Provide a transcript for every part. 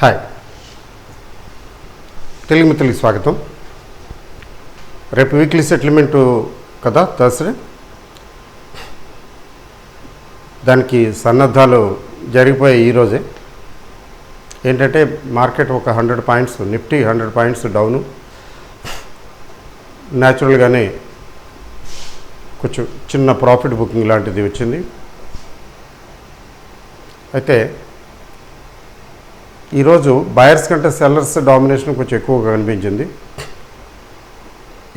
Hi, Telugu మిత్రులకి స్వాగతం. రేపు వీక్లీ సెటిల్మెంట్ కదా, థర్స్డే. దానికి సన్నద్ధాలు జరిగిపోయాయి ఈరోజే. ఏంటంటే మార్కెట్ ఒక 100 పాయింట్స్, నిఫ్టీ 100 పాయింట్స్ డౌను. న్యాచురల్గానే కొంచెం చిన్న ప్రాఫిట్ బుకింగ్ లాంటిది వచ్చింది. అయితే ఈరోజు బయర్స్ కంటే సెల్లర్స్ డామినేషన్ కొంచెం ఎక్కువగా కనిపించింది.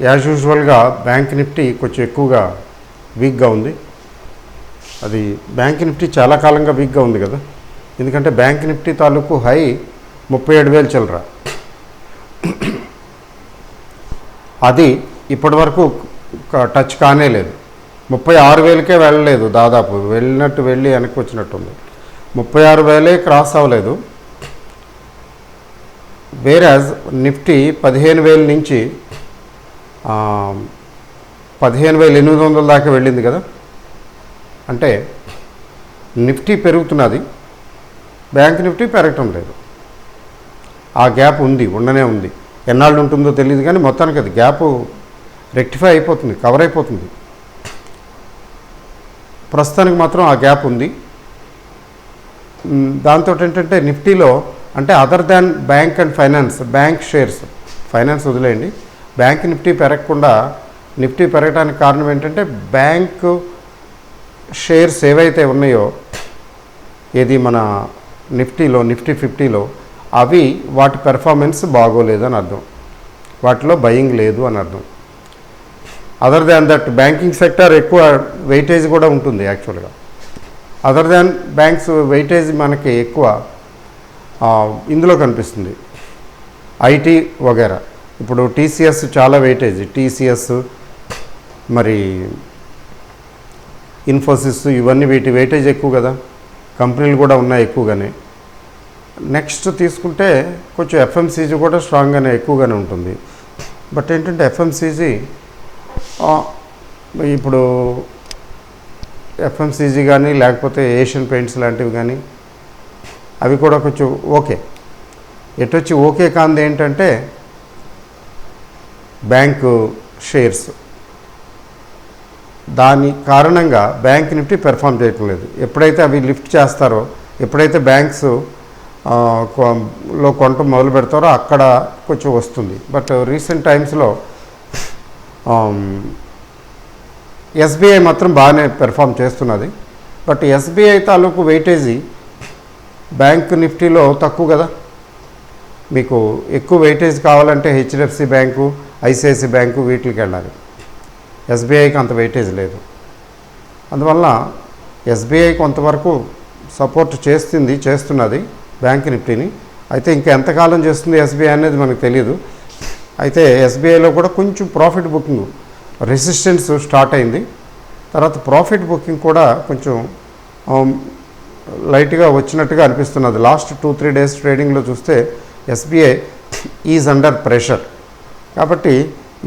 యాజ్ యూజువల్గా బ్యాంక్ నిఫ్టీ కొంచెం ఎక్కువగా వీక్గా ఉంది. అది బ్యాంక్ నిఫ్టీ చాలా కాలంగా వీక్గా ఉంది కదా, ఎందుకంటే బ్యాంక్ నిఫ్టీ తాలూకు హై 37,000 చిల్లర. అది ఇప్పటి వరకు టచ్ కానే లేదు. 36,000కే వెళ్ళలేదు, దాదాపు వెళ్ళి వెనక్కి వచ్చినట్టుంది. 36,000 క్రాస్ అవ్వలేదు. వేరాజ్ నిఫ్టీ 15,000 నుంచి 15,800 దాకా వెళ్ళింది కదా. అంటే నిఫ్టీ పెరుగుతున్నది, బ్యాంక్ నిఫ్టీ పెరగటం లేదు. ఆ గ్యాప్ ఉండనే ఉంది. ఎన్నాళ్ళు ఉంటుందో తెలియదు, కానీ మొత్తానికి అది గ్యాప్ రెక్టిఫై అయిపోతుంది, కవర్ అయిపోతుంది. ప్రస్తుతానికి మాత్రం ఆ గ్యాప్ ఉంది. దాంతో ఏంటంటే నిఫ్టీలో అంటే other than bank and finance, bank shares, finance వదిలేయండి, బ్యాంక్ నిఫ్టీ పెరగకుండా నిఫ్టీ పెరగడానికి కారణం ఏంటంటే బ్యాంక్ షేర్స్ ఏవైతే ఉన్నాయో, ఏది మన నిఫ్టీలో, నిఫ్టీ 50లో, అవి వాటి పెర్ఫార్మెన్స్ బాగోలేదు అని అర్థం, వాటిలో బయింగ్ లేదు అని అర్థం. Other than that banking sector ఎక్కువ వెయిటేజ్ కూడా ఉంటుంది. యాక్చువల్గా అదర్ దాన్ బ్యాంక్స్ వెయిటేజ్ మనకి ఎక్కువ ఇందులో కనిపిస్తుంది, ఐటీ వగేరా. ఇప్పుడు టీసీఎస్ చాలా వెయిటేజ్, టీసీఎస్ మరి ఇన్ఫోసిస్, ఇవన్నీ వీటి వెయిటేజ్ ఎక్కువ కదా. కంపెనీలు కూడా ఉన్నాయి ఎక్కువగానే. నెక్స్ట్ తీసుకుంటే కొంచెం ఎఫ్ఎంసీజీ కూడా స్ట్రాంగ్గానే ఎక్కువగానే ఉంటుంది. బట్ ఏంటంటే ఎఫ్ఎంసీజీ ఇప్పుడు ఎఫ్ఎంసీజీ కానీ లేకపోతే ఏషియన్ పెయింట్స్ లాంటివి కానీ అవి కూడా కొంచెం ఓకే. ఎటొచ్చి ఓకే కాంది ఏంటంటే బ్యాంకు షేర్స్. దాని కారణంగా బ్యాంక్ నిఫ్టీ పెర్ఫామ్ చేయటం లేదు. ఎప్పుడైతే అవి లిఫ్ట్ చేస్తారో, ఎప్పుడైతే బ్యాంక్స్ లో కొనటం మొదలు పెడతారో అక్కడ కొంచెం వస్తుంది. బట్ రీసెంట్ టైమ్స్లో ఎస్బీఐ మాత్రం బాగానే పెర్ఫామ్ చేస్తున్నది. బట్ ఎస్బీఐ తాలూకు వెయిటేజీ బ్యాంక్ నిఫ్టీలో తక్కువ కదా. మీకు ఎక్కువ వెయిటేజ్ కావాలంటే హెచ్డిఎఫ్సి బ్యాంకు, ఐసిఐసి బ్యాంకు, వీటికి వెళ్ళాలి. ఎస్బీఐకి అంత వెయిటేజ్ లేదు. అందువల్ల ఎస్బీఐ కొంతవరకు సపోర్ట్ చేస్తున్నది బ్యాంక్ నిఫ్టీని. అయితే ఇంకా ఎంతకాలం చేస్తుంది ఎస్బీఐ అనేది మనకు తెలియదు. అయితే ఎస్బీఐలో కూడా కొంచెం ప్రాఫిట్ బుకింగ్ రెసిస్టెన్స్ స్టార్ట్ అయింది. తర్వాత ప్రాఫిట్ బుకింగ్ కూడా కొంచెం లైట్గా వచ్చినట్టుగా అనిపిస్తున్నది. లాస్ట్ 2-3 డేస్ ట్రేడింగ్లో చూస్తే ఎస్బీఐ ఈజ్ అండర్ ప్రెషర్. కాబట్టి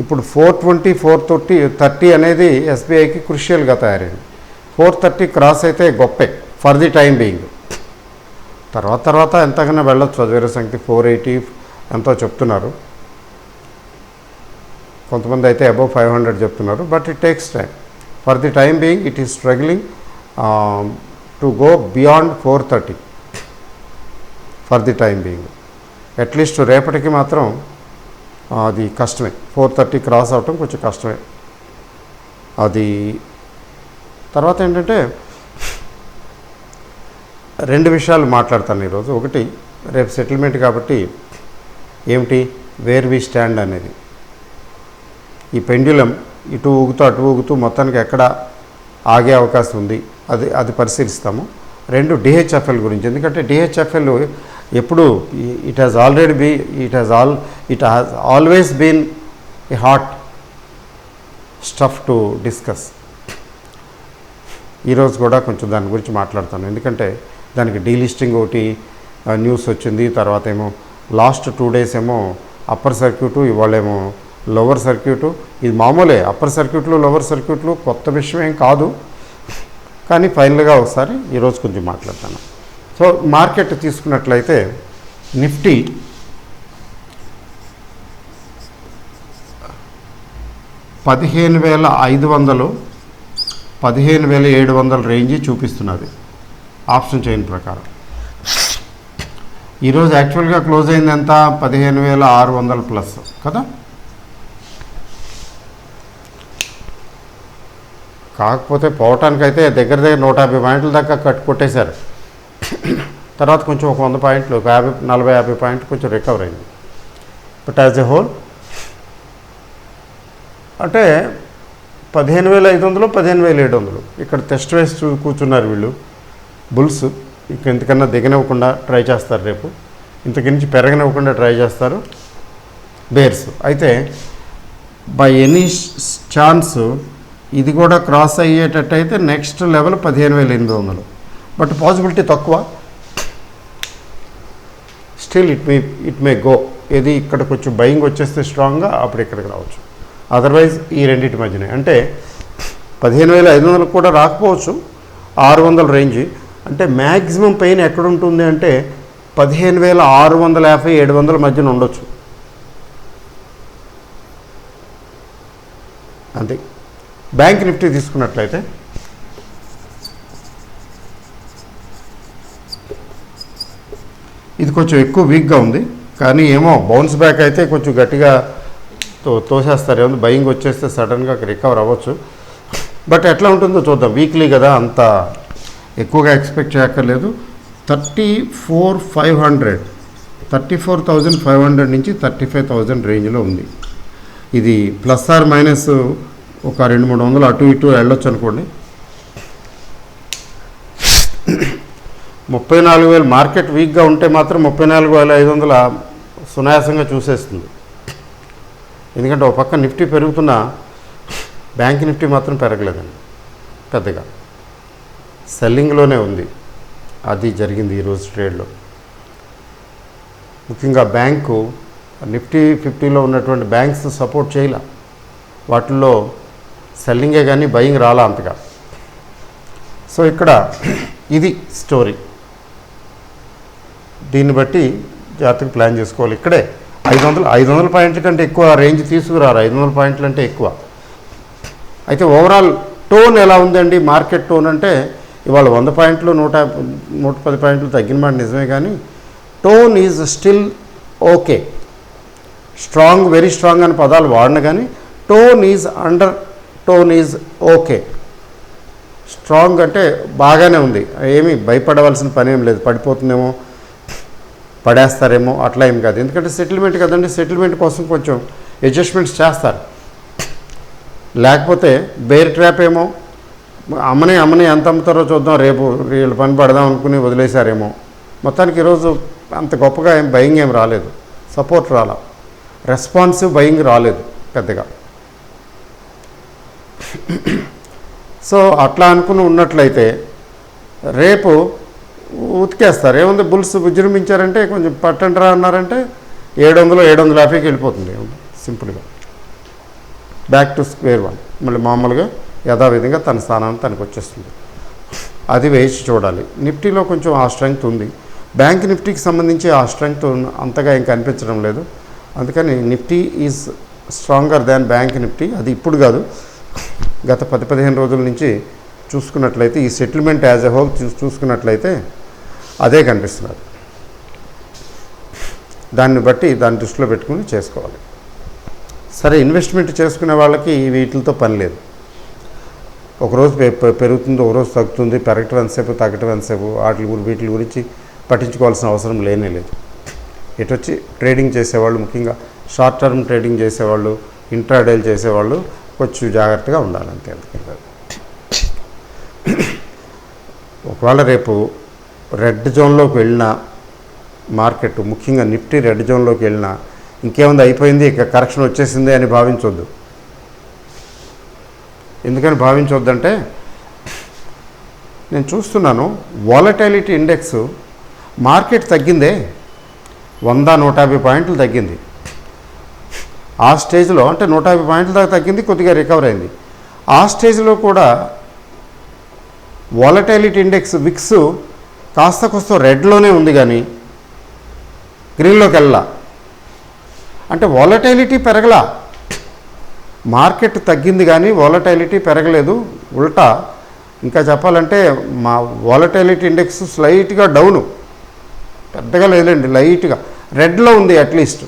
ఇప్పుడు 420, 430 అనేది ఎస్బీఐకి క్రుషియల్గా తయారైంది. 430 క్రాస్ అయితే గొప్పే ఫర్ ది టైం బీయింగ్. తర్వాత ఎంతగానో వెళ్ళొచ్చు. అది వేరే సంగతి. 480 ఎంతో చెప్తున్నారు, కొంతమంది అయితే అబౌవ్ 500 చెప్తున్నారు. But it takes time. For the time being it is struggling to go beyond 430 for the time being. At least రేపటికి మాత్రం అది కష్టమే. 430 క్రాస్ అవటం కొంచెం కష్టమే. అది తర్వాత ఏంటంటే 2 విషయాలు మాట్లాడతాను ఈరోజు. ఒకటి, రేపు సెటిల్మెంట్ కాబట్టి ఏమిటి వేర్ వి స్టాండ్ అనేది. ఈ పెండ్యులం ఇటు ఊగుతూ అటు ఊగుతూ మొత్తానికి ఎక్కడ ఆగే అవకాశం ఉంది, అది పరిశీలిస్తాము. 2, డిహెచ్ఎఫ్ఎల్ గురించి. ఎందుకంటే డిహెచ్ఎఫ్ఎల్ ఎప్పుడు it has always been a hot stuff to discuss. ఈరోజు కూడా కొంచెం దాని గురించి మాట్లాడతాను. ఎందుకంటే దానికి డీలిస్టింగ్ ఒకటి న్యూస్ వచ్చింది. తర్వాత ఏమో లాస్ట్ 2 డేస్ ఏమో అప్పర్ సర్క్యూటు, ఇవాళేమో లోవర్ సర్క్యూటు. ఇది మామూలే, అప్పర్ సర్క్యూట్లు లోవర్ సర్క్యూట్లు కొత్త విషయం ఏం కాదు. కానీ ఫైనల్గా ఒకసారి ఈరోజు కొంచెం మాట్లాడతాను. సో మార్కెట్ తీసుకున్నట్లయితే నిఫ్టీ 15,500 15,700 రేంజ్ చూపిస్తున్నది ఆప్షన్ చైన్ ప్రకారం. ఈరోజు యాక్చువల్గా క్లోజ్ అయింది ఎంత? 15,600 ప్లస్ కదా. కాకపోతే పోవటానికైతే దగ్గర 150 పాయింట్ల దాకా కొట్టేశారు. తర్వాత కొంచెం ఒక 100 పాయింట్లు, ఒక 40-50 పాయింట్లు కొంచెం రికవర్ అయింది. బట్ యాజ్ ఎ హోల్ అంటే 15,500 15,700 ఇక్కడ టెస్ట్ వేసి కూర్చున్నారు వీళ్ళు బుల్స్. ఇక ఇంతకన్నా దిగనివ్వకుండా ట్రై చేస్తారు, రేపు ఇంతకు మించి పెరగనివ్వకుండా ట్రై చేస్తారు బేర్స్. అయితే బై ఎనీ ఛాన్స్ ఇది కూడా క్రాస్ అయ్యేటట్టయితే నెక్స్ట్ లెవెల్ 15,800. బట్ పాసిబిలిటీ తక్కువ. Still it may go. ఏది ఇక్కడ కొంచెం బయింగ్ వచ్చేస్తే స్ట్రాంగ్గా అప్పుడు ఇక్కడికి రావచ్చు. అదర్వైజ్ ఈ రెండింటి మధ్యనే అంటే 15,500 కూడా రాకపోవచ్చు, 600 రేంజ్. అంటే మ్యాక్సిమం పెయిన్ ఎక్కడ ఉంటుంది అంటే 15,650-700 మధ్యన ఉండొచ్చు అంతే. బ్యాంక్ నిఫ్టీ తీసుకున్నట్లయితే ఇది కొంచెం ఎక్కువ వీక్గా ఉంది, కానీ ఏమో బౌన్స్ బ్యాక్ అయితే కొంచెం గట్టిగా తోసేస్తారు. ఏమో బయింగ్ వచ్చేస్తే సడన్గా రికవర్ అవ్వచ్చు. బట్ ఎట్లా ఉంటుందో చూద్దాం. వీక్లీ కదా, అంత ఎక్కువగా ఎక్స్పెక్ట్ చేయక్కర్లేదు. 34,500 నుంచి 35,000 రేంజ్లో ఉంది. ఇది ప్లస్ ఆర్ మైనస్ ఒక 200-300 అటు ఇటు వెళ్ళొచ్చు అనుకోండి. 34,000 మార్కెట్ వీక్గా ఉంటే మాత్రం 34,500 సునాయాసంగా చూసేస్తుంది. ఎందుకంటే ఒక పక్క నిఫ్టీ పెరుగుతున్న బ్యాంక్ నిఫ్టీ మాత్రం పెరగలేదండి, పెద్దగా సెల్లింగ్లోనే ఉంది. అది జరిగింది ఈరోజు ట్రేడ్లో. ముఖ్యంగా బ్యాంకు నిఫ్టీ 50లో ఉన్నటువంటి బ్యాంక్స్ సపోర్ట్ చేయలే, వాటిల్లో సెల్లింగే కానీ బయింగ్ రాలా అంతగా. సో ఇక్కడ ఇది స్టోరీ. దీన్ని బట్టి జాగ్రత్తగా ప్లాన్ చేసుకోవాలి. ఇక్కడే 500 పాయింట్ల కంటే ఎక్కువ రేంజ్ తీసుకురారు. 500 పాయింట్లు అంటే ఎక్కువ. అయితే ఓవరాల్ టోన్ ఎలా ఉందండి? మార్కెట్ టోన్ అంటే ఇవాళ 100 పాయింట్లు 110 పాయింట్లు తగ్గిన మాట నిజమే, కానీ tone is still okay. Strong, very strong అని పదాలు వాడిన కానీ టోన్ ఈజ్ ఓకే. స్ట్రాంగ్ అంటే బాగానే ఉంది, ఏమీ భయపడవలసిన పని ఏం లేదు. పడిపోతుందేమో, పడేస్తారేమో అట్లా ఏం కాదు. ఎందుకంటే సెటిల్మెంట్ కదండి, సెటిల్మెంట్ కోసం కొంచెం అడ్జస్ట్మెంట్స్ చేస్తారు. లేకపోతే బేర్ ట్రాప్ ఏమో అమ్మని ఎంత అమ్ముతారో చూద్దాం, రేపు వీళ్ళ పని పడదాం అనుకుని వదిలేశారేమో. మొత్తానికి ఈరోజు అంత గొప్పగా బయింగ్ ఏం రాలేదు, సపోర్ట్ రాలా, రెస్పాన్సివ్ బయింగ్ రాలేదు పెద్దగా. సో అట్లా అనుకుని ఉన్నట్లయితే రేపు ఉతికేస్తారు. ఏముంది, బుల్స్ విజృంభించారంటే కొంచెం పట్టండి రా అన్నారంటే 700-750కి వెళ్ళిపోతుంది. సింపుల్గా బ్యాక్ టు స్క్వేర్ వన్, మళ్ళీ మామూలుగా యథావిధంగా తన స్థానాన్ని తనకు వచ్చేస్తుంది. అది వేసి చూడాలి. నిఫ్టీలో కొంచెం ఆ స్ట్రెంగ్త్ ఉంది. బ్యాంక్ నిఫ్టీకి సంబంధించి ఆ స్ట్రెంగ్త్ అంతగా ఏం కనిపించడం లేదు. అందుకని Nifty is stronger than bank Nifty. అది ఇప్పుడు కాదు, గత 10-15 రోజుల నుంచి చూసుకున్నట్లయితే, ఈ సెటిల్మెంట్ యాజ్ ఎ హోల్ చూసుకున్నట్లయితే అదే కనిపిస్తున్నది. దాన్ని బట్టి దాన్ని దృష్టిలో పెట్టుకుని చేసుకోవాలి. సరే, ఇన్వెస్ట్మెంట్ చేసుకునే వాళ్ళకి వీటితో పని లేదు. ఒకరోజు పెరుగుతుంది, ఒకరోజు తగ్గుతుంది, పెరగటం ఎంతసేపు తగ్గటం ఎంతసేపు, వీటి గురించి పట్టించుకోవాల్సిన అవసరం లేనే లేదు. ఇటు వచ్చి ట్రేడింగ్ చేసేవాళ్ళు, ముఖ్యంగా షార్ట్ టర్మ్ ట్రేడింగ్ చేసేవాళ్ళు, ఇంట్రాడేలు చేసేవాళ్ళు కొంచెం జాగ్రత్తగా ఉండాలి అంతే. ఒకవేళ రేపు రెడ్ జోన్లోకి వెళ్ళినా మార్కెట్, ముఖ్యంగా నిఫ్టీ రెడ్ జోన్లోకి వెళ్ళినా ఇంకేముంది, అయిపోయింది, ఇక కరెక్షన్ వచ్చేసింది అని భావించొద్దు. ఎందుకని భావించొద్దంటే, నేను చూస్తున్నాను వాలటాలిటీ ఇండెక్స్ మార్కెట్ తగ్గిందే 100-150 పాయింట్లు తగ్గింది. ఆ స్టేజ్లో అంటే 150 పాయింట్ల దాకా తగ్గింది, కొద్దిగా రికవర్ అయింది. ఆ స్టేజ్లో కూడా వాలటాలిటీ ఇండెక్స్ విక్స్ కాస్త రెడ్లోనే ఉంది, కానీ గ్రీన్లోకి వెళ్ళా. అంటే వాలటైలిటీ పెరగలా, మార్కెట్ తగ్గింది కానీ వాలటైలిటీ పెరగలేదు. ఉల్టా ఇంకా చెప్పాలంటే మా వాలటైలిటీ ఇండెక్స్ స్లైట్గా డౌను, పెద్దగా లేదండి, లైట్గా రెడ్లో ఉంది. అట్లీస్ట్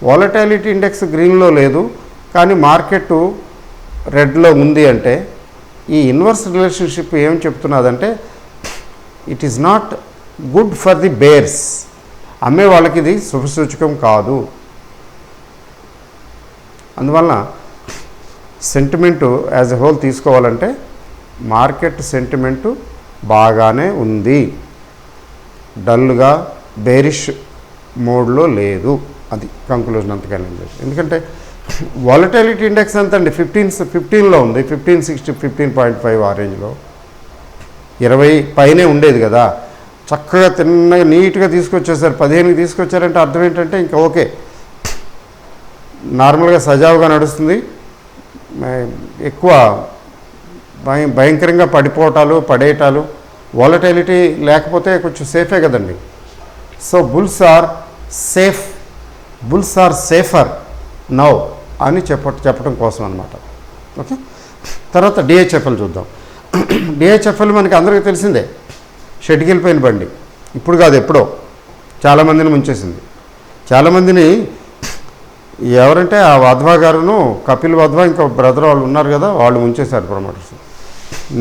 వాలటైలిటీ ఇండెక్స్ గ్రీన్లో లేదు కానీ మార్కెట్ రెడ్లో ఉంది. అంటే ఈ ఇన్వర్స్ రిలేషన్షిప్ ఏం చెప్తున్నదంటే it is not good for the bears. అమ్మే వాళ్ళకి ఇది శుభసూచకం కాదు. అందువలన సెంటిమెంటు యాజ్ ఎ హోల్ తీసుకోవాలంటే మార్కెట్ సెంటిమెంటు బాగానే ఉంది, డల్గా బేరిష్ మోడ్లో లేదు. అది కంక్లూజన్ అంతకన్నా. ఎందుకంటే వాలటైలిటీ ఇండెక్స్ ఎంత అండి, 15లో ఉంది, 1560 15.5 ఆ రేంజ్లో. 20 పైనే ఉండేది కదా, చక్కగా తిన్నగా నీట్గా తీసుకొచ్చేసారు. 15కి తీసుకొచ్చారంటే అర్థం ఏంటంటే ఇంకా ఓకే, నార్మల్గా సజావుగా నడుస్తుంది. ఎక్కువ భయంకరంగా పడేయటాలు వాలటైలిటీ లేకపోతే కొంచెం సేఫే కదండి. So bulls are safer now అని చెప్పడం కోసం అనమాట. ఓకే, తర్వాత డిహెచ్ఎఫ్ఎల్ చూద్దాం. డిహెచ్ఎఫ్ఎల్ మనకి అందరికీ తెలిసిందే, షెడ్కి వెళ్ళిపోయిన బండి. ఇప్పుడు కాదు, ఎప్పుడో చాలామందిని ముంచేసింది. చాలామందిని ఎవరంటే ఆ వాధ్వా గారును, కపిల్ వాధ్వా, ఇంకా బ్రదర్ వాళ్ళు ఉన్నారు కదా, వాళ్ళు ముంచేశారు ప్రమోటర్స్.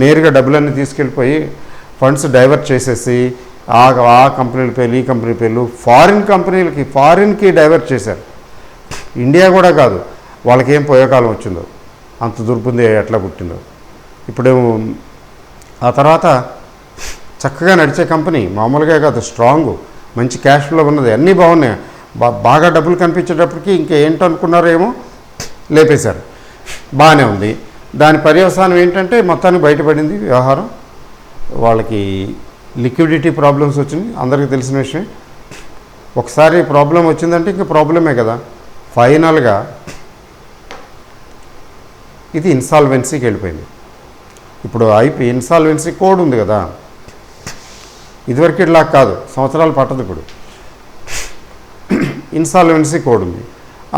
నేరుగా డబ్బులన్నీ తీసుకెళ్ళిపోయి ఫండ్స్ డైవర్ట్ చేసేసి ఆ కంపెనీల పేర్లు, ఈ కంపెనీ పేర్లు, ఫారిన్కి డైవర్ట్ చేశారు. ఇండియా కూడా కాదు, వాళ్ళకి ఏం పోయే కాలం వచ్చిందో, అంత దుర్బుద్ధి ఎట్లా పుట్టిందో. ఇప్పుడు ఆ తర్వాత చక్కగా నడిచే కంపెనీ, మామూలుగా కాదు, స్ట్రాంగ్, మంచి క్యాష్ ఫ్లో ఉన్నది, అన్నీ బాగున్నాయి. బాగా డబ్బులు కనిపించేటప్పటికి ఇంకా ఏంటో అనుకున్నారేమో, లేపేశారు. బాగానే ఉంది. దాని పర్యవసానం ఏంటంటే మొత్తానికి బయటపడింది వ్యవహారం. వాళ్ళకి లిక్విడిటీ ప్రాబ్లమ్స్ వచ్చినాయి, అందరికీ తెలిసిన విషయం. ఒకసారి ప్రాబ్లం వచ్చిందంటే ఇంకా ప్రాబ్లమే కదా. ఫైనల్గా ఇది ఇన్సాల్వెన్సీకి వెళ్ళిపోయింది. ఇప్పుడు ఇన్సాల్వెన్సీ కోడ్ ఉంది కదా, ఇదివరకు ఇట్లా కాదు, సంవత్సరాలు పట్టదు. ఇప్పుడు ఇన్సాల్వెన్సీ కోడ్ ఉంది.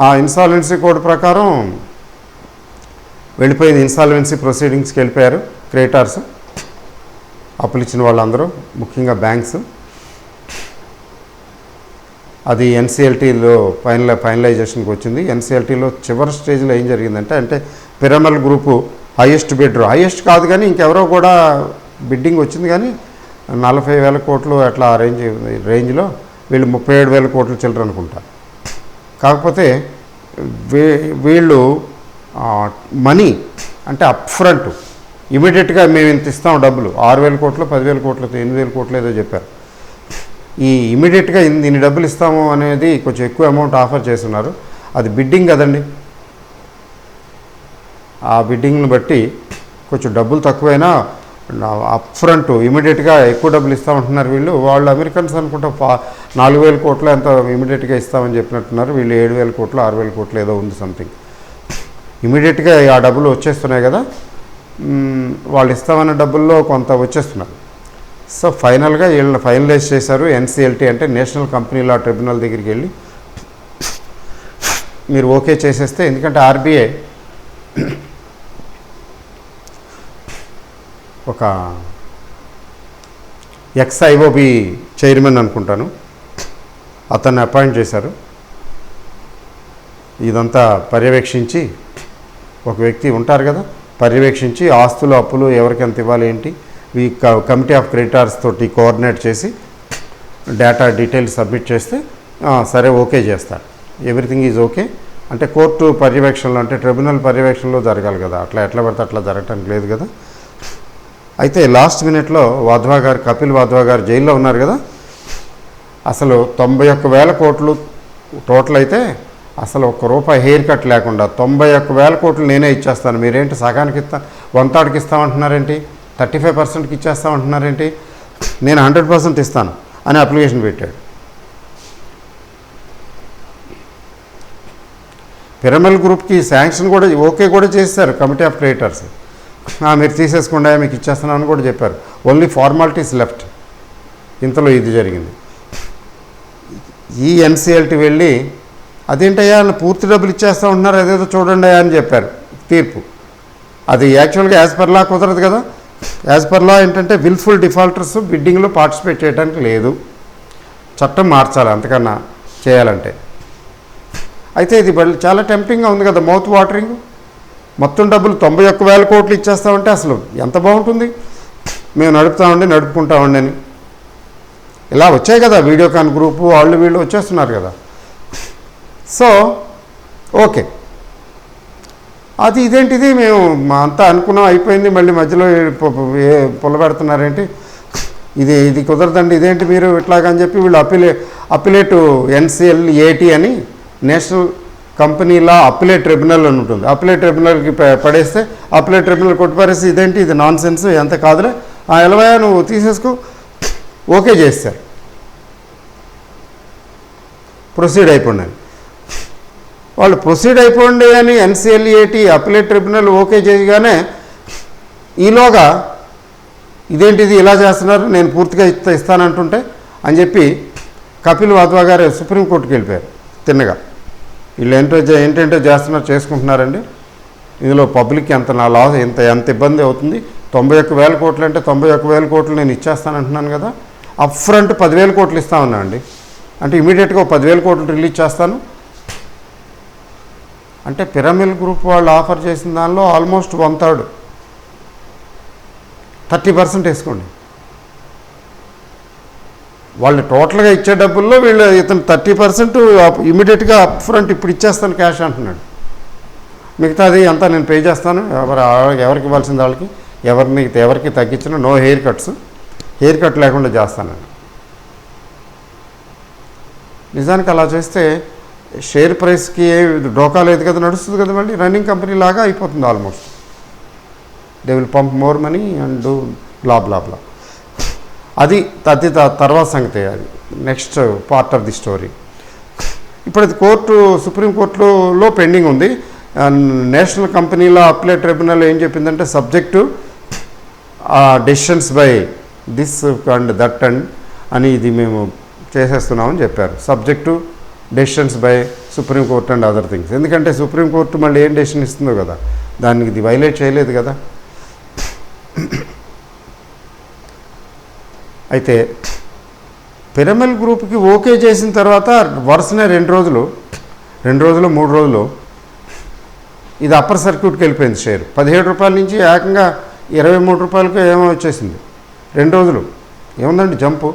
ఆ ఇన్సాల్వెన్సీ కోడ్ ప్రకారం వెళ్ళిపోయింది. ఇన్సాల్వెన్సీ ప్రొసీడింగ్స్కి వెళ్ళిపోయారు క్రెడిటార్స్, అప్పులు ఇచ్చిన వాళ్ళందరూ, ముఖ్యంగా బ్యాంక్స్. అది ఎన్సిఎల్టీలో ఫైనలైజేషన్కి వచ్చింది. ఎన్సిఎల్టీలో చివరి స్టేజ్లో ఏం జరిగిందంటే, అంటే Piramal group highest bidder, highest కాదు కానీ ఇంకెవరో కూడా బిడ్డింగ్ వచ్చింది కానీ 40,000 కోట్లు అట్లా ఆ రేంజ్లో, వీళ్ళు 37,000 కోట్లు చిల్లర అనుకుంటా. కాకపోతే వీళ్ళు మనీ అంటే అప్ ఫ్రంట్ ఇమీడియట్గా మేము ఇంత ఇస్తాం డబ్బులు, 6,000 కోట్లు, 10,000 కోట్లు, 8,000 కోట్లు ఏదో చెప్పారు. ఈ ఇమీడియట్గా ఇన్ని డబ్బులు ఇస్తాము అనేది కొంచెం ఎక్కువ అమౌంట్ ఆఫర్ చేస్తున్నారు. అది బిడ్డింగ్ కదండి, ఆ బిడ్డింగ్ని బట్టి కొంచెం డబ్బులు తక్కువైనా అప్ ఫ్రంట్ ఇమీడియట్గా ఎక్కువ డబ్బులు ఇస్తామంటున్నారు వీళ్ళు. వాళ్ళు అమెరికన్స్ అనుకుంటా 4,000 కోట్లు ఎంత ఇమీడియట్గా ఇస్తామని చెప్పినట్టున్నారు. వీళ్ళు 7,000 కోట్లు 6,000 కోట్లు ఏదో ఉంది సంథింగ్. ఇమీడియట్గా ఆ డబ్బులు వచ్చేస్తున్నాయి కదా, వాళ్ళు ఇస్తామన్న డబ్బుల్లో కొంత వచ్చేస్తున్నారు. సో ఫైనల్గా వీళ్ళని ఫైనలైజ్ చేశారు. ఎన్సిఎల్టీ అంటే నేషనల్ కంపెనీ లా ట్రిబ్యునల్ దగ్గరికి వెళ్ళి మీరు ఓకే చేసేస్తే, ఎందుకంటే ఆర్బీఐ ఒక ఎక్స్ఐఓబి చైర్మన్ అనుకుంటాను, అతన్ని అపాయింట్ చేశారు. ఇదంతా పర్యవేక్షించి, ఒక వ్యక్తి ఉంటారు కదా, పర్యవేక్షించి ఆస్తులు అప్పులు ఎవరికి ఎంత ఇవ్వాలి ఏంటి, ఈ కమిటీ ఆఫ్ క్రెడిటార్స్ తోటి కోఆర్డినేట్ చేసి డేటా డీటెయిల్స్ సబ్మిట్ చేస్తే సరే ఓకే చేస్తారు. Everything is okay. అంటే కోర్టు పర్యవేక్షణలో, అంటే ట్రిబ్యునల్ పర్యవేక్షణలో జరగాలి కదా, అట్లా ఎట్లా పడితే అట్లా జరగటానికి లేదు కదా. అయితే లాస్ట్ మినిట్లో వాధ్వా గారు, కపిల్ వాధ్వా గారు జైల్లో ఉన్నారు కదా. అసలు 91,000 కోట్లు టోటల్ అయితే, అసలు ₹1 హెయిర్ కట్ లేకుండా 91,000 కోట్లు నేనే ఇచ్చేస్తాను, మీరేంటి సగానికి ఇస్తాను, 1/3కి ఇస్తామంటున్నారేంటి, 35%కి ఇచ్చేస్తామంటున్నారేంటి, నేను 100% ఇస్తాను అని అప్లికేషన్ పెట్టాడు. పిరమల్ గ్రూప్కి శాంక్షన్ కూడా ఓకే కూడా చేశారు కమిటీ ఆఫ్ క్రెడిటర్స్. మీరు తీసేసుకుండా మీకు ఇచ్చేస్తున్నామని కూడా చెప్పారు. Only formalities left. ఇంతలో ఇది జరిగింది. ఈ ఎన్సిఎల్టీ వెళ్ళి అదేంటయ్యా పూర్తి డబ్బులు ఇచ్చేస్తూ ఉంటున్నారు, అదేదో చూడండి అని చెప్పారు తీర్పు. అది యాక్చువల్గా యాజ్ పర్ లా కుదరదు కదా. యాజ్ పర్ లా ఏంటంటే విల్ఫుల్ డిఫాల్టర్స్ బిడ్డింగ్లో పార్టిసిపేట్ చేయడానికి లేదు, చట్టం మార్చాలి అంతకన్నా చేయాలంటే. అయితే ఇది చాలా టెంప్టింగ్గా ఉంది కదా, మౌత్ వాటరింగ్. మొత్తం డబ్బులు 91,000 కోట్లు ఇచ్చేస్తామంటే అసలు ఎంత బాగుంటుంది. మేము నడుపుకుంటామండి అని ఇలా వచ్చాయి కదా, వీడియోకాన్ గ్రూపు వాళ్ళు వీళ్ళు వచ్చేస్తున్నారు కదా. సో ఓకే, అది ఇదేంటిది మేము అంతా అనుకున్నాం అయిపోయింది, మళ్ళీ మధ్యలో పుల్లబెడుతున్నారేంటి, ఇది కుదరదండి, ఇదేంటి మీరు ఇట్లాగని చెప్పి వీళ్ళు అపిలేటు NCLAT అని national company law appellate tribunal అని ఉంటుంది. అపిలేట్ ట్రిబ్యునల్కి పడేస్తే అపిలేట్ ట్రిబ్యునల్ కొట్టిపారేసి ఇదేంటి ఇది నాన్ సెన్స్, ఎంత కాదులే ఎలవయా నువ్వు తీసేసుకో ఓకే చేస్తారు, ప్రొసీడ్ అయిపోండి అని. వాళ్ళు ప్రొసీడ్ అయిపోండి అని NCLAT అపిలేట్ ట్రిబ్యునల్ ఓకే చేయగానే ఈలోగా ఇదేంటిది ఇలా చేస్తున్నారు, నేను పూర్తిగా ఇస్తానంటుంటే అని చెప్పి కపిల్ వాధ్వా గారు సుప్రీంకోర్టుకి వెళ్ళిపోయారు తిన్నగా. వీళ్ళు ఏంటంటే చేస్తున్నారు, చేసుకుంటున్నారండి, ఇందులో పబ్లిక్కి ఎంత నా లాస్ ఎంత ఇబ్బంది అవుతుంది. 91,000 కోట్లు అంటే 91,000 కోట్లు నేను ఇచ్చేస్తానంటున్నాను కదా, అప్ ఫ్రంట్ 10,000 కోట్లు ఇస్తా ఉన్నా అండి, అంటే ఇమీడియట్గా 10,000 కోట్లు రిలీజ్ చేస్తాను అంటే పిరమిడ్ గ్రూప్ వాళ్ళు ఆఫర్ చేసిన దానిలో ఆల్మోస్ట్ 1/3 30% వేసుకోండి. వాళ్ళు టోటల్గా ఇచ్చే డబ్బుల్లో ఇతను 30% ఇమీడియట్గా అప్ ఫ్రంట్ ఇప్పుడు ఇచ్చేస్తాను క్యాష్ అంటున్నాడు. మిగతాది అంతా నేను పే చేస్తాను, ఎవరికి ఇవ్వాల్సింది వాళ్ళకి, ఎవరికి తగ్గించిన నో హెయిర్ కట్ లేకుండా చేస్తానని. నిజానికి అలా చేస్తే షేర్ ప్రైస్కి డోకా లేదు కదా, నడుస్తుంది కదా, మళ్ళీ రన్నింగ్ కంపెనీ లాగా అయిపోతుంది almost. They will pump more money and do blah blah blah. అది తర్వాత సంగతి, అది next part of the story. ఇప్పుడు అది సుప్రీంకోర్టులో పెండింగ్ ఉంది. నేషనల్ కంపెనీల అప్లైట్ ట్రిబ్యునల్ ఏం చెప్పిందంటే subject decisions by this and that అని ఇది మేము చేసేస్తున్నామని చెప్పారు. Subject decisions by supreme court and other things. ఎందుకంటే సుప్రీంకోర్టు మళ్ళీ ఏం డెసిషన్ ఇస్తుందో కదా, దానికి ఇది వైలేట్ చేయలేదు కదా. అయితే పిరమిడ్ గ్రూప్కి ఓకే చేసిన తర్వాత వరుసనే 2 రోజులు 3 రోజులు ఇది అప్పర్ సర్క్యూట్కి వెళ్ళిపోయింది. షేర్ 17 రూపాయల నుంచి ఏకంగా 23 రూపాయలకి ఏమో వచ్చేసింది. 2 రోజులు ఏముందండి జంపు.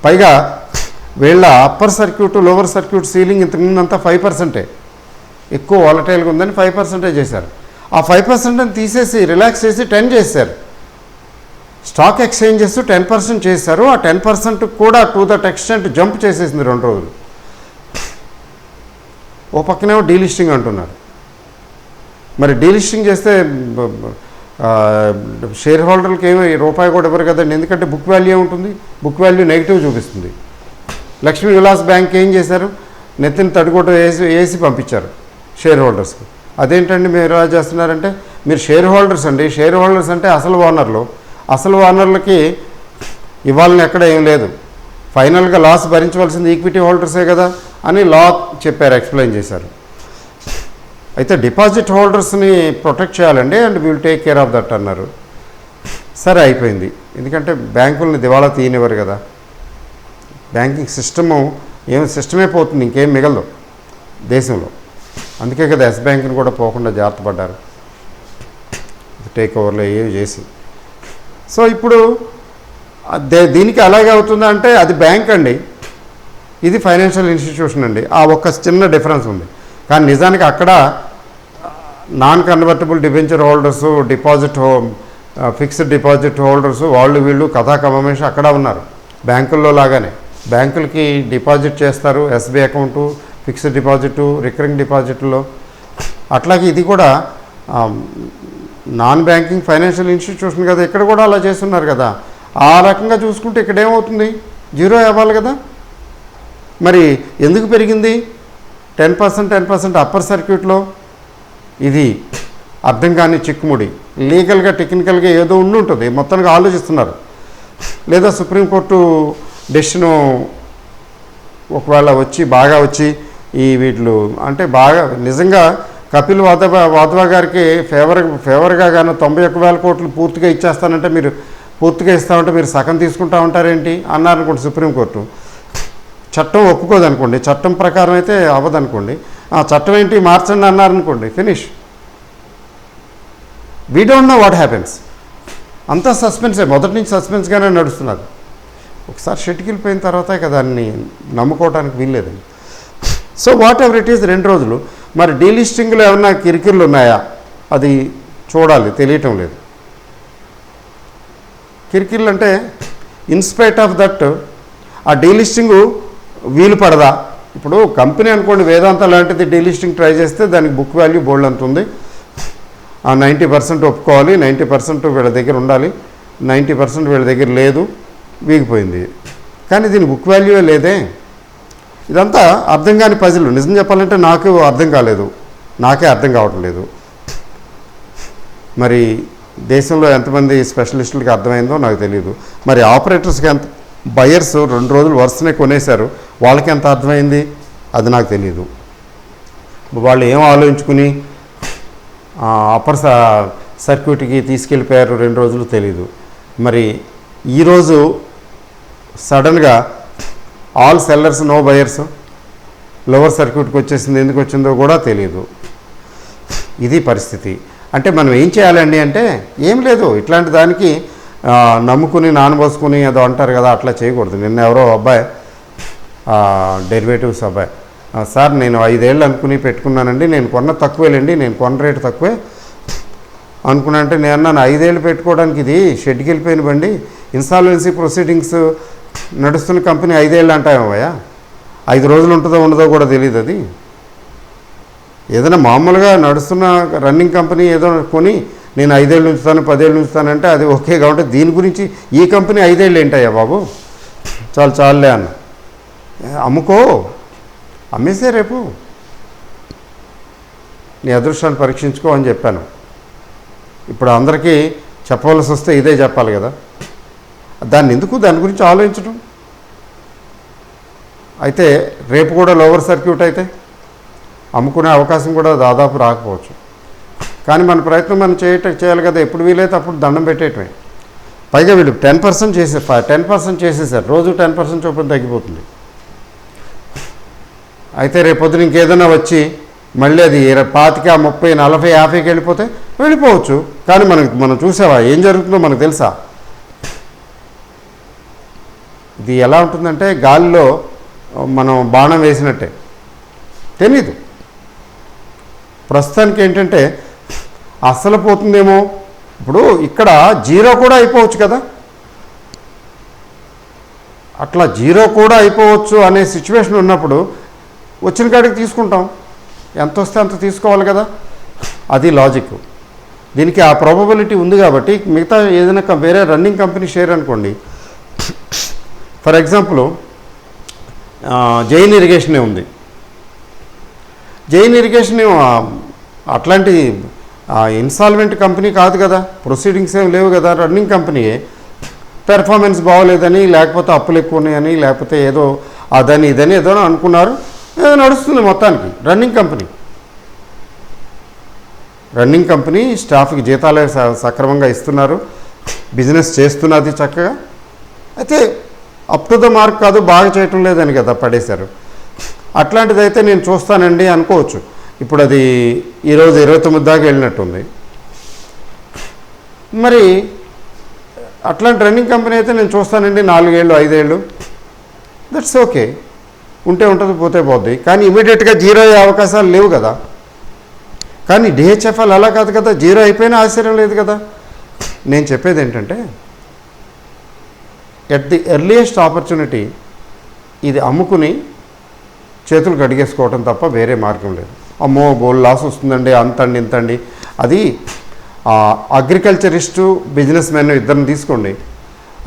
పైగా వీళ్ళ upper circuit lower circuit ceiling ఇంతకుముందంతా 5%, ఎక్కువ వాలటైల్గా ఉందని 5% చేశారు. ఆ 5% తీసేసి రిలాక్స్ చేసి 10 చేశారు. స్టాక్ ఎక్స్చేంజెస్ 10% చేశారు. ఆ 10% కూడా టు దట్ ఎక్స్టెంట్ జంప్ చేసేసింది 2 రోజులు. ఓ పక్కనేమో డీలిస్టింగ్ అంటున్నారు. మరి డీలిస్టింగ్ చేస్తే షేర్ హోల్డర్లకి ఏమో రూపాయి కూడా ఇవ్వరు కదండి, ఎందుకంటే బుక్ వాల్యూ ఉంటుంది, బుక్ వాల్యూ నెగిటివ్ చూపిస్తుంది. లక్ష్మీ విలాస్ బ్యాంక్ ఏం చేశారు, నెత్తిని తడిగొట్ట వేసి పంపించారు షేర్ హోల్డర్స్కి. అదేంటండి మీరు ఎలా చేస్తున్నారంటే, మీరు షేర్ హోల్డర్స్ అండి, షేర్ హోల్డర్స్ అంటే అసలు ఓనర్లకి ఇవ్వాలని ఎక్కడ ఏం లేదు, ఫైనల్గా లాస్ భరించవలసింది ఈక్విటీ హోల్డర్సే కదా అని లా చెప్పారు, ఎక్స్ప్లెయిన్ చేశారు. అయితే డిపాజిట్ హోల్డర్స్ని ప్రొటెక్ట్ చేయాలండి and will take care of that అన్నారు. సరే అయిపోయింది, ఎందుకంటే బ్యాంకుల్ని దివాళా తీయనివ్వరు కదా, బ్యాంకింగ్ సిస్టమే పోతుంది, ఇంకేం మిగలదు దేశంలో. అందుకే కదా ఎస్ బ్యాంక్ని కూడా పోకుండా జాగ్రత్త పడ్డారు టేక్ ఓవర్లో ఏవి చేసి. సో ఇప్పుడు దీనికి అలాగే అవుతుందా అంటే అది బ్యాంక్ అండి, ఇది ఫైనాన్షియల్ ఇన్స్టిట్యూషన్ అండి. ఆ ఒక్క చిన్న డిఫరెన్స్ ఉంది. కానీ నిజానికి అక్కడ non convertible debenture holders, fixed deposit holders, వాళ్ళు వీళ్ళు కథాకమేష అక్కడ ఉన్నారు. బ్యాంకుల్లో లాగానే బ్యాంకులకి డిపాజిట్ చేస్తారు, SB account, fixed deposit, recurring డిపాజిట్లో. అట్లాగే ఇది కూడా నాన్ బ్యాంకింగ్ ఫైనాన్షియల్ ఇన్స్టిట్యూషన్ కదా, ఇక్కడ కూడా అలా చేస్తున్నారు కదా. ఆ రకంగా చూసుకుంటే ఇక్కడ ఏమవుతుంది, జీరో అవ్వాలి కదా. మరి ఎందుకు పెరిగింది 10% అప్పర్ సర్క్యూట్లో? ఇది అర్థం కాని చిక్కుముడి. లీగల్గా టెక్నికల్గా ఏదో ఉంటుంది, మొత్తానికి ఆలోచిస్తున్నారు. లేదా సుప్రీంకోర్టు డెసిషను ఒకవేళ బాగా వచ్చి ఈ వీళ్ళు అంటే బాగా నిజంగా కపిల్ వాధవా గారికి ఫేవర్గా కానీ 91,000 కోట్లు పూర్తిగా ఇచ్చేస్తానంటే మీరు పూర్తిగా ఇస్తామంటే మీరు సగం తీసుకుంటా ఉంటారేంటి అన్నారనుకోండి సుప్రీంకోర్టు. చట్టం ఒప్పుకోదనుకోండి, చట్టం ప్రకారం అయితే అవ్వదనుకోండి, ఆ చట్టం ఏంటి మార్చండి అన్నారనుకోండి, finish. We don't know what happens. అంతా సస్పెన్సే, మొదటి నుంచి సస్పెన్స్గానే నడుస్తున్నది. ఒకసారి షెట్కి వెళ్ళిపోయిన తర్వాత ఇక దాన్ని నమ్ముకోవడానికి వీల్లేదండి. So whatever it is 2 రోజులు. మరి డీలిస్టింగ్లో ఏమన్నా కిరికిర్లు ఉన్నాయా అది చూడాలి, తెలియటం లేదు. కిరికిర్లు అంటే ఇన్స్పైట్ ఆఫ్ దట్ ఆ డీలిస్టింగ్ వీలు పడదా. ఇప్పుడు కంపెనీ అనుకోండి వేదాంత లాంటిది డీలిస్టింగ్ ట్రై చేస్తే దానికి బుక్ వాల్యూ బోల్డ్ అంత ఉంది. ఆ 90% ఒప్పుకోవాలి, 90% వీళ్ళ దగ్గర ఉండాలి, 90% వీళ్ళ దగ్గర లేదు, వీగిపోయింది. కానీ దీని బుక్ వాల్యూ లేదే. ఇదంతా అర్థం కాని పజిల్. నిజం చెప్పాలంటే నాకు అర్థం కాలేదు, నాకే అర్థం కావటం లేదు. మరి దేశంలో ఎంతమంది స్పెషలిస్టులకి అర్థమైందో నాకు తెలియదు. మరి ఆపరేటర్స్కి ఎంత, బయర్స్ 2 రోజులు వరుసనే కొనేశారు, వాళ్ళకి ఎంత అర్థమైంది అది నాకు తెలియదు. వాళ్ళు ఏం ఆలోచించుకుని అప్పర్ సర్క్యూట్కి తీసుకెళ్ళిపోయారు 2 రోజులు తెలియదు. మరి ఈరోజు సడన్గా all sellers no buyers lower సర్క్యూట్కి వచ్చేసింది, ఎందుకు వచ్చిందో కూడా తెలియదు. ఇది పరిస్థితి. అంటే మనం ఏం చేయాలండి అంటే ఏం లేదు, ఇట్లాంటి దానికి నమ్ముకుని నానబోసుకుని ఏదో అంటారు కదా, అట్లా చేయకూడదు. నిన్న ఎవరో అబ్బాయి డెరివేటివ్స్ అబ్బాయి, సార్ నేను 5 ఏళ్ళు అనుకుని పెట్టుకున్నానండి, నేను కొన్న తక్కువేలేండి, నేను కొన్న రేటు తక్కువే అనుకున్నా. అంటే నేను అన్నాను 5 ఏళ్ళు పెట్టుకోవడానికి ఇది షెడ్కి వెళ్ళిపోయిన బండి, ఇన్సాల్వెన్సీ ప్రొసీడింగ్స్ నడుస్తున్న కంపెనీ 5 ఏళ్ళు అంటామయ్యా, 5 రోజులు ఉంటుందో ఉండదో కూడా తెలియదు. అది ఏదైనా మామూలుగా నడుస్తున్న రన్నింగ్ కంపెనీ ఏదో కొని నేను 5 ఏళ్ళు ఉంచుతాను 10 ఏళ్ళు ఉంచుతానంటే అది ఓకే. కాబట్టి దీని గురించి ఈ కంపెనీ 5 ఏళ్ళు ఏంటయ్యా బాబు, చాలులే అన్న, అమ్ముకో, అమ్మేసే రేపు నీ అదృష్టాన్ని పరీక్షించుకో అని చెప్పాను. ఇప్పుడు అందరికీ చెప్పవలసి వస్తే ఇదే చెప్పాలి కదా, దాని గురించి ఆలోచించడం. అయితే రేపు కూడా లోవర్ సర్క్యూట్ అయితే అమ్ముకునే అవకాశం కూడా దాదాపు రాకపోవచ్చు. కానీ మన ప్రయత్నం మనం చేయాలి కదా, ఎప్పుడు వీలైతే అప్పుడు దండం పెట్టేయటమే. పైగా వీళ్ళు 10% చేసేసారు, రోజు 10% చొప్పున తగ్గిపోతుంది. అయితే రేపొద్దున ఇంకేదైనా వచ్చి మళ్ళీ అది 25, 30, 40, 50కి వెళ్ళిపోవచ్చు. కానీ మనం చూసావా ఏం జరుగుతుందో మనకు తెలుసా? ఇది ఎలా ఉంటుందంటే గాలిలో మనం బాణం వేసినట్టే, తెలీదు. ప్రస్తుతానికి ఏంటంటే అస్సలు పోతుందేమో. ఇప్పుడు ఇక్కడ 0 కూడా అయిపోవచ్చు కదా, అట్లా 0 కూడా అయిపోవచ్చు అనే సిచ్యువేషన్ ఉన్నప్పుడు వచ్చిన కాడికి తీసుకుంటాం, ఎంత వస్తే అంత తీసుకోవాలి కదా, అది లాజిక్. దీనికి ఆ ప్రాబబిలిటీ ఉంది కాబట్టి మిగతా ఏదైనా వేరే రన్నింగ్ కంపెనీ షేర్ అనుకోండి, ఫర్ ఎగ్జాంపుల్ జైన్ ఇరిగేషనే ఉంది. జైన్ ఇరిగేషన్ అట్లాంటి ఇన్సాల్వెంట్ కంపెనీ కాదు కదా, ప్రొసీడింగ్స్ ఏం లేవు కదా, రన్నింగ్ కంపెనీయే. పెర్ఫార్మెన్స్ బాగోలేదని, లేకపోతే అప్పులు ఎక్కువ ఉన్నాయని, లేకపోతే ఏదో అదని ఇదని ఏదో అనుకున్నారు, ఏదో నడుస్తుంది మొత్తానికి. రన్నింగ్ కంపెనీ స్టాఫ్కి జీతాలే సక్రమంగా ఇస్తున్నారు, బిజినెస్ చేస్తున్నది చక్కగా. అయితే అప్ టు ద మార్క్ కాదు, బాగా చేయటం లేదని కదా పడేశారు. అట్లాంటిదైతే నేను చూస్తానండి అనుకోవచ్చు. ఇప్పుడు అది ఈరోజు 29 దాకా వెళ్ళినట్టుంది. మరి అట్లాంటి రన్నింగ్ కంపెనీ అయితే నేను చూస్తానండి 4 ఏళ్ళు 5 ఏళ్ళు, దట్స్ ఓకే. ఉంటే ఉంటుంది, పోతే పోద్ది. కానీ ఇమీడియట్గా 0 అయ్యే అవకాశాలు లేవు కదా. కానీ డిహెచ్ఎఫ్ఎల్ అలా కాదు కదా, 0 అయిపోయినా ఆశ్చర్యం లేదు కదా. నేను చెప్పేది ఏంటంటే ఎట్ ది ఎర్లియస్ట్ ఆపర్చునిటీ ఇది అమ్ముకుని చేతులు కడిగేసుకోవటం తప్ప వేరే మార్గం లేదు. అమ్మో బోల్ లాస్ వస్తుందండి, అంతండి ఇంతండి. అది అగ్రికల్చరిస్టు బిజినెస్ మ్యాన్ ఇద్దరిని తీసుకోండి.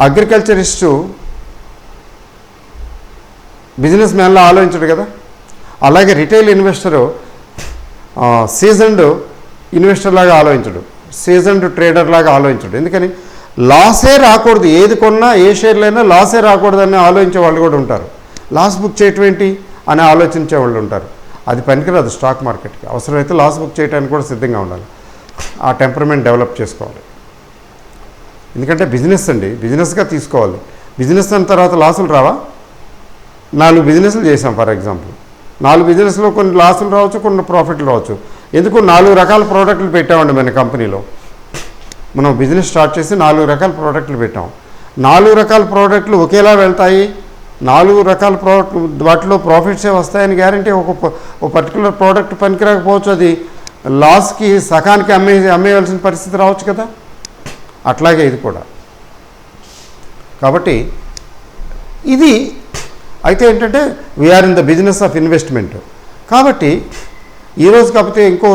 అగ్రికల్చరిస్టు బిజినెస్ మ్యాన్లో ఆలోచించడు కదా. అలాగే రిటైల్ ఇన్వెస్టరు సీజన్డ్ ఇన్వెస్టర్ లాగా ఆలోచించడు, సీజన్డ్ ట్రేడర్ లాగా ఆలోచించడు. ఎందుకని లాసే రాకూడదు, ఏది కొన్నా ఏ షేర్లైనా లాసే రాకూడదని ఆలోచించే వాళ్ళు కూడా ఉంటారు. లాస్ బుక్ చేయటం ఏంటి అని ఆలోచించే వాళ్ళు ఉంటారు. అది పనికిరాదు స్టాక్ మార్కెట్కి. అవసరమైతే లాస్ బుక్ చేయడానికి కూడా సిద్ధంగా ఉండాలి. ఆ టెంపర్మెంట్ డెవలప్ చేసుకోవాలి. ఎందుకంటే బిజినెస్ అండి, బిజినెస్గా తీసుకోవాలి. బిజినెస్ అన్న తర్వాత లాసులు రావా? 4 బిజినెస్లు చేసాం ఫర్ ఎగ్జాంపుల్. 4 బిజినెస్లో కొన్ని లాసులు రావచ్చు, కొన్ని ప్రాఫిట్లు రావచ్చు. ఎందుకు 4 రకాల ప్రోడక్ట్లు పెట్టామండి మన కంపెనీలో. మనం బిజినెస్ స్టార్ట్ చేసి 4 రకాల ప్రోడక్ట్లు పెట్టాం. 4 రకాల ప్రోడక్ట్లు ఒకేలా వెళ్తాయి, 4 రకాల ప్రోడక్ట్ వాటిలో ప్రాఫిట్సే వస్తాయని గ్యారంటీ. ఒక పర్టికులర్ ప్రోడక్ట్ పనికిరాకపోవచ్చు, అది లాస్కి సకానికి అమ్మేయాల్సిన పరిస్థితి రావచ్చు కదా. అట్లాగే ఇది కూడా. కాబట్టి ఇది అయితే ఏంటంటే we are in the business of investment. కాబట్టి ఈరోజు కాకపోతే ఇంకో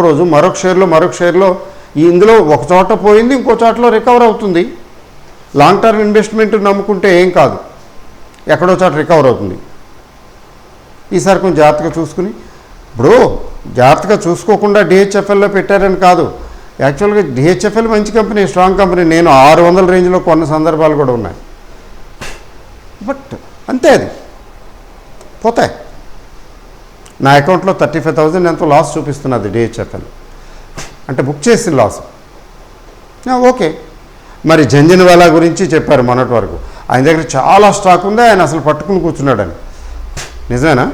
రోజు మరొక షేర్లో ఇందులో ఒక చోట పోయింది, ఇంకో చోటలో రికవర్ అవుతుంది. లాంగ్ టర్మ్ ఇన్వెస్ట్మెంట్ నమ్ముకుంటే ఏం కాదు, ఎక్కడో చోట రికవర్ అవుతుంది. ఈసారి కొంచెం జాగ్రత్తగా చూసుకుని, ఇప్పుడు జాగ్రత్తగా చూసుకోకుండా డిహెచ్ఎఫ్ఎల్లో పెట్టారని కాదు. యాక్చువల్గా డిహెచ్ఎఫ్ఎల్ మంచి కంపెనీ, స్ట్రాంగ్ కంపెనీ. నేను 600 రేంజ్లో కొన్న సందర్భాలు కూడా ఉన్నాయి. బట్ అంతే, అది పోతాయి. నా అకౌంట్లో 35,000 ఎంతో లాస్ చూపిస్తున్నది డిహెచ్ఎఫ్ఎల్. అంటే బుక్ చేసిన లాస్. ఓకే. మరి జంజన్వాలా గురించి చెప్పారు మొన్నటి వరకు. ఆయన దగ్గర చాలా స్టాక్ ఉంది, ఆయన అసలు పట్టుకుని కూర్చున్నాడని. నిజమేనా?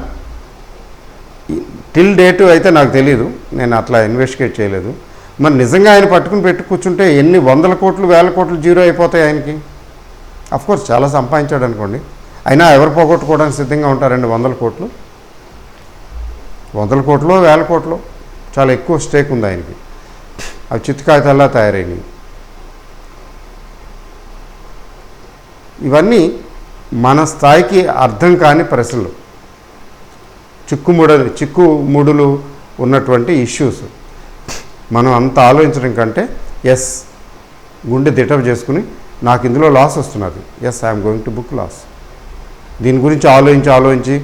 టిల్ డేటు అయితే నాకు తెలీదు, నేను అట్లా ఇన్వెస్టిగేట్ చేయలేదు. మరి నిజంగా ఆయన పట్టుకుని పెట్టి కూర్చుంటే ఎన్ని 100 కోట్లు 1000 కోట్లు జీరో అయిపోతాయి ఆయనకి. అఫ్కోర్స్ చాలా సంపాదించాడు అనుకోండి, అయినా ఎవరు పోగొట్టుకోవడానికి సిద్ధంగా ఉంటారండి 100 కోట్లు? 100 కోట్లు 1000 కోట్లు చాలా ఎక్కువ స్టేక్ ఉంది ఆయనకి. అవి చిత్తుకాగితాల్లా తయారైనవి. ఇవన్నీ మన స్థాయికి అర్థం కాని ప్రశ్నలు, చిక్కుముడులు ఉన్నటువంటి ఇష్యూస్. మనం అంత ఆలోచించడం కంటే ఎస్ గుండె దిటవ్ చేసుకుని నాకు ఇందులో లాస్ వస్తున్నది, yes I'm going to book loss. దీని గురించి ఆలోచించి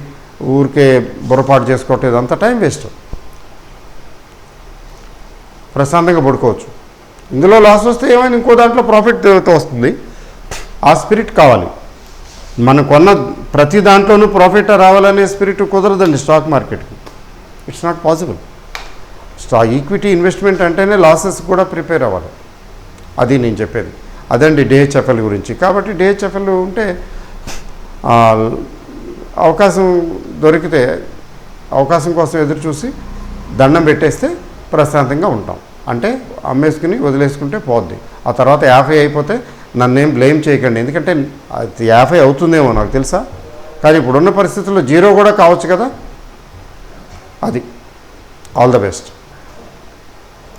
ఊరికే బుర్రపాటు చేసుకోవటం ఇదంతా టైం వేస్ట్. ప్రశాంతంగా పడుకోవచ్చు. ఇందులో లాస్ వస్తే ఏమైనా ఇంకో దాంట్లో ప్రాఫిట్ వస్తుంది. ఆ స్పిరిట్ కావాలి. మనం కొన్న ప్రతి దాంట్లోనూ ప్రాఫిట్ రావాలనే స్పిరిట్ కుదరదండి స్టాక్ మార్కెట్కి. It's not possible. Equity investment అంటేనే లాసెస్ కూడా ప్రిపేర్ అవ్వాలి. అది నేను చెప్పేది. అదండి డిహెచ్ఎఫ్ఎల్ గురించి. కాబట్టి డిహెచ్ఎఫ్ఎల్ ఉంటే అవకాశం దొరికితే అవకాశం కోసం ఎదురు చూసి దండం పెట్టేస్తే ప్రశాంతంగా ఉంటాం. అంటే అమ్మేసుకుని వదిలేసుకుంటే పోద్ది. ఆ తర్వాత 50 అయిపోతే నన్నేం బ్లేమ్ చేయకండి, ఎందుకంటే 50 అవుతుందేమో నాకు తెలుసా, కానీ ఇప్పుడున్న పరిస్థితుల్లో 0 కూడా కావచ్చు కదా. అది ఆల్ ద బెస్ట్.